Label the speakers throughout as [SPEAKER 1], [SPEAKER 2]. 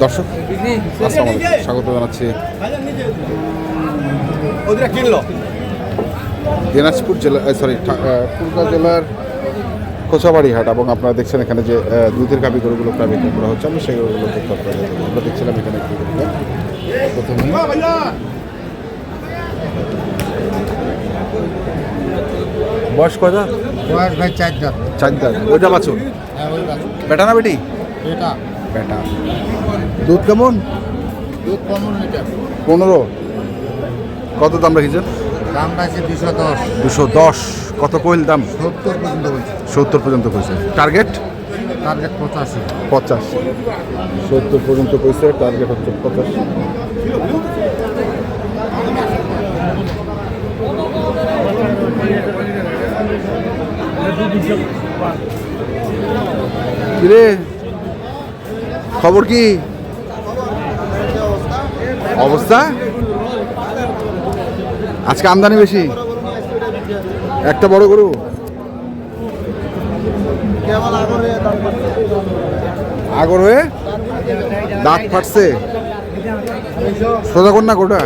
[SPEAKER 1] দর্শক আসসালামু আলাইকুম, স্বাগত জানাচ্ছি দিনাজপুর জেলা কুড়িগ্রাম জেলার কোচাবাড়ি হাট। এবং আপনারা দেখছেন এখানে যে দুধের গাভী গরুগুলো প্রায় বিক্রি করা হচ্ছে, আমি সেই গরুগুলো দেখতে আমরা দেখছিলাম এখানে একটি প্রথমে বয়স কয়টা?
[SPEAKER 2] বয়স ভাই 4 দাঁত।
[SPEAKER 1] 4 দাঁত। ওইটা বাছুর?
[SPEAKER 2] হ্যাঁ ওই বাছুর।
[SPEAKER 1] বেটা না বেটি?
[SPEAKER 2] এটা
[SPEAKER 1] বেটা। দুধ কেমন?
[SPEAKER 2] দুধ 15 লিটার।
[SPEAKER 1] 15। কত দাম রেখেছেন?
[SPEAKER 2] দাম আছে 210।
[SPEAKER 1] 210। কত কইল দাম?
[SPEAKER 2] 70 পর্যন্ত বলছে।
[SPEAKER 1] 70 পর্যন্ত কইছে। টার্গেট?
[SPEAKER 2] টার্গেট 85।
[SPEAKER 1] 85। 70 পর্যন্ত কইছে, টার্গেট হচ্ছে 85। কিরে খবর কি অবস্থা? আজকে আমদানি বেশি। একটা বড় গরু আগর হয়ে দাঁত ফাটছে। সোজা কর না গোটা।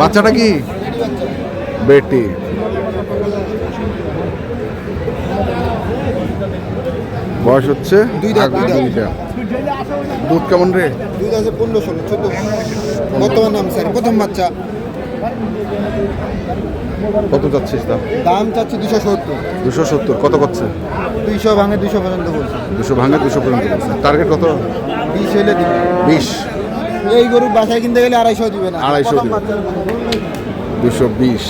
[SPEAKER 1] বাচ্চাটা কি? বেটি। বয়স হচ্ছে 2 দাঁত। দুধ কেমন রে?
[SPEAKER 2] দুধ আছে 15-16 14। বর্তমান নাম স্যার প্রথম বাচ্চা।
[SPEAKER 1] কত যাচ্ছিস দাম?
[SPEAKER 2] দাম চাচ্ছি 270।
[SPEAKER 1] 270। কত করছে?
[SPEAKER 2] 200 ভাঙে 200 পর্যন্ত বলছে।
[SPEAKER 1] 200 ভাঙে 200 পর্যন্ত বলছে। টার্গেট কত?
[SPEAKER 2] 20 হলে দিবে।
[SPEAKER 1] 20।
[SPEAKER 2] এই গরু বাসায় কিনতে গেলে 250 দিবে না।
[SPEAKER 1] 250 দিবে। 220।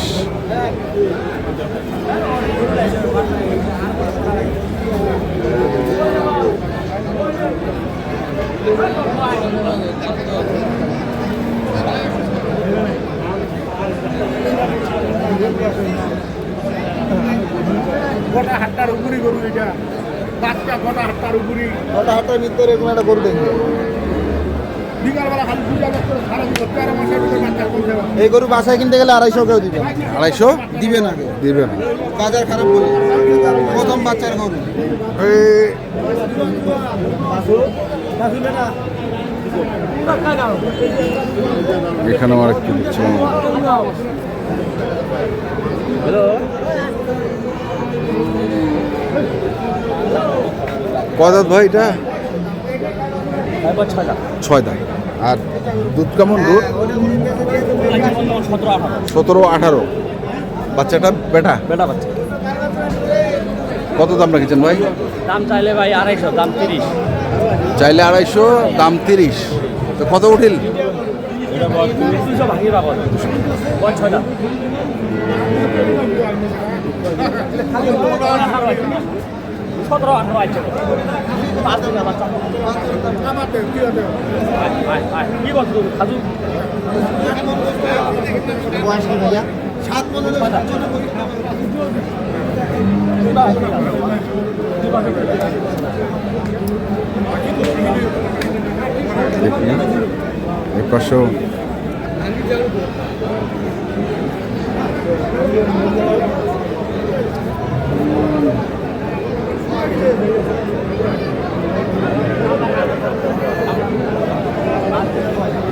[SPEAKER 3] গোটা হাটটার উপরই গরু এটা। বাচ্চা গোটা হাটটার উপরই।
[SPEAKER 2] ওটা হাতের ভিতরে এরকম একটা গরু দেখবে।
[SPEAKER 3] বিকালবেলা খালি পূজা করে সারা দিন 13 মাসের ভিতরে বাচ্চা কমছে না।
[SPEAKER 2] এই গরু বাসায় কিনতে গেলে 250 কেউ দিবে না।
[SPEAKER 1] 250
[SPEAKER 2] দিবে না কেউ।
[SPEAKER 1] দিবে না।
[SPEAKER 2] বাজার খারাপ বলে প্রথম বাচ্চার গরু।
[SPEAKER 1] এখানে আর একটু দিচ্ছিলাম। কয় দাঁত ভাই এটা? 6 দাঁত। আর দুধ কেমন? দুধ 17-18। বাচ্চাটা বেটা?
[SPEAKER 4] বেটা বাচ্চা।
[SPEAKER 1] কত দাম রাখছেন ভাই?
[SPEAKER 4] দাম চাইলে ভাই 250, দাম 30।
[SPEAKER 1] চাইলে 250, দাম 30। তো কত উঠিল?
[SPEAKER 4] 200 ভাঙি পাবো। 6 দাম। সতেরো 18 আছে। 5 দিন বাচ্চা। কি বলছো খাজু?
[SPEAKER 2] বয়স কি ভাইয়া? 7-15।
[SPEAKER 1] দেখুন এর পাশেও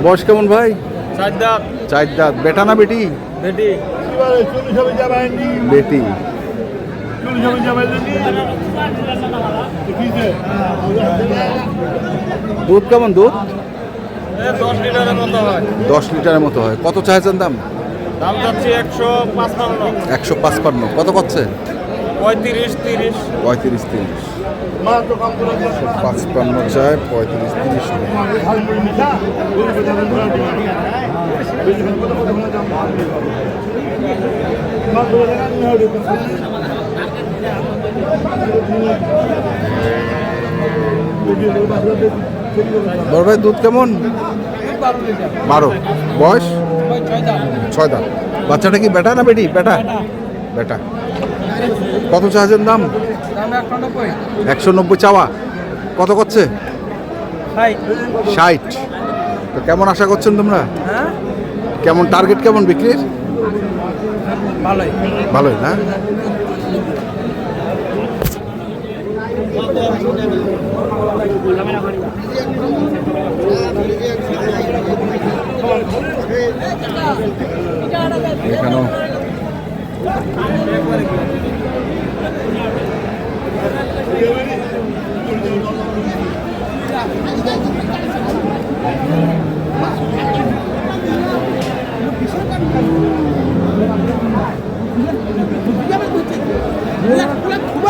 [SPEAKER 1] বয়স কেমন ভাই?
[SPEAKER 4] 4 দাঁত।
[SPEAKER 1] 4 দাঁত। বেটা না বেটি?
[SPEAKER 4] বেটি।
[SPEAKER 1] বেটি। দুধ কেমন? দুধ
[SPEAKER 4] 10 লিটারের মতো হয়।
[SPEAKER 1] 10 লিটারের মতো হয়। কত চাইছেন দাম?
[SPEAKER 4] দাম যাচ্ছে 155।
[SPEAKER 1] 155। কত করছে?
[SPEAKER 4] 35 30।
[SPEAKER 1] 35 30। 55 চায়, 35 30। বড় ভাই দুধ কেমন? 12। বয়স? 6 দাঁত। বাচ্চাটা কি বেটা না বেটি? বেটা। বেটা। কত চাচ্ছেন দাম? 190 চাওয়া। কত করছে? 60। তো কেমন আশা করছেন তোমরা? কেমন টার্গেট কেমন বিক্রির?
[SPEAKER 4] ভালোই।
[SPEAKER 1] ভালোই না? এখানেও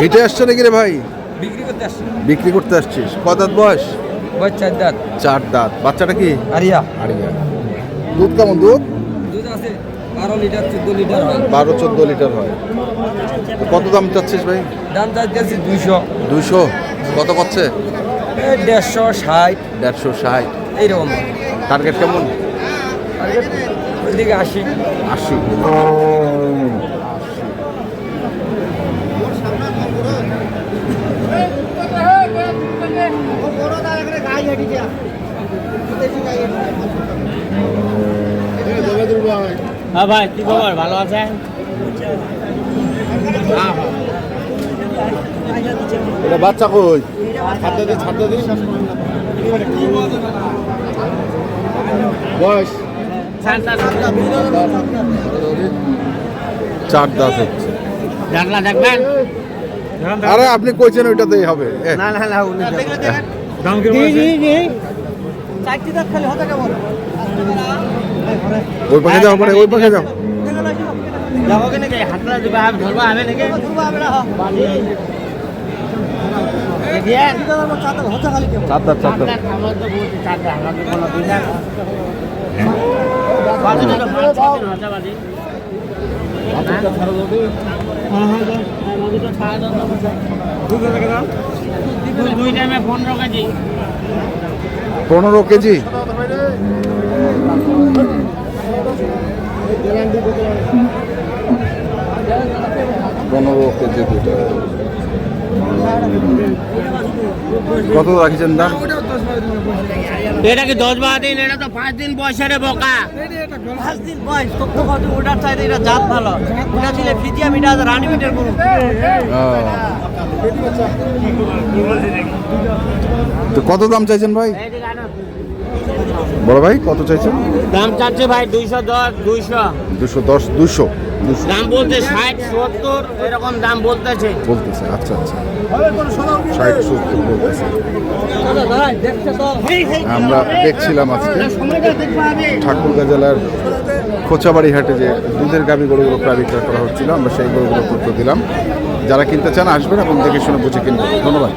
[SPEAKER 1] হেঁটে আসছে নাকি রে ভাই?
[SPEAKER 5] বিক্রি করতে আসছি।
[SPEAKER 1] বিক্রি করতে আসছিস? কত দাঁত বয়স?
[SPEAKER 5] বয়স 4 দাঁত।
[SPEAKER 1] 4 দাঁত। বাচ্চাটা কি?
[SPEAKER 5] আরিয়া।
[SPEAKER 1] আরিয়া। দুধ কেমন দুধ?
[SPEAKER 5] দুধ আছে 12 লিটার 14 লিটার হয়।
[SPEAKER 1] 12-14 লিটার হয়। তো কত দাম চাচ্ছিস ভাই?
[SPEAKER 5] দাম চাইতেছি 200।
[SPEAKER 1] 200? কত করছে?
[SPEAKER 5] এই 150 60
[SPEAKER 1] 150-60।
[SPEAKER 5] এইরকম।
[SPEAKER 1] টার্গেট কেমন?
[SPEAKER 5] ওইদিকে 80।
[SPEAKER 1] 80।
[SPEAKER 4] হ্যাঁ ভাই কি খবর, ভালো আছেন?
[SPEAKER 1] এটা বাচ্চা কই?
[SPEAKER 2] ছাড়তে দিন বয়স
[SPEAKER 1] 4 দাঁত হচ্ছে।
[SPEAKER 4] জানলা দেখবেন?
[SPEAKER 1] আরে আপনি কইছেন ওইটাতেই হবে।
[SPEAKER 4] না না না,
[SPEAKER 3] দাম কি বলছে?
[SPEAKER 4] চারটি দাঁত খালি হতে কেমন?
[SPEAKER 1] ওই পাশে যাও, মানে ওই পাশে যাও।
[SPEAKER 4] যাবো কি নাকি? হাতটা দিবা, আমি ধরবা হবে নাকি? ধরবা হবে না। দেখিয়ে
[SPEAKER 1] 4 দাঁত 4 দাঁত।
[SPEAKER 4] আমরা তো বলছি 4 দাঁত, আমরা তো কোনো 2 দাঁত। বাজে না, 5 দিন হতে বাজে। দুই টাইমে 15 কেজি।
[SPEAKER 1] 15 কেজি? দুটো। কত রাখিছেন দাম?
[SPEAKER 4] এটা কি 10-12 দিন? এটা তো 5 দিন বয়সের বোকা। 5 দিন বয়স তো কত? ওটার চাইতে এটা জাত ভালো। ওটা ছিল ফিজিয়াম, এটা রানি মিটার গরু।
[SPEAKER 1] তো কত দাম চাইছেন ভাই? বড় ভাই কত চাইছেন?
[SPEAKER 4] দাম চাচ্ছে ভাই 210, 200।
[SPEAKER 1] 210, 200
[SPEAKER 4] দাম বলতে 60, 70 এরকম দাম বলতেছে।
[SPEAKER 1] বলতেছে। আচ্ছা আচ্ছা, 60-70 বলতেছে। আমরা দেখছিলাম আজকে ঠাকুরগাঁ জেলার খোঁচাবাড়ি হাটে যে দুধের গাভী গরুগুলো প্রায় বিক্রয় করা হচ্ছিল, আমরা সেই গরুগুলো তথ্য দিলাম। যারা কিনতে চান আসবেন এবং দেখে শুনে বুঝে কিনবেন। ধন্যবাদ।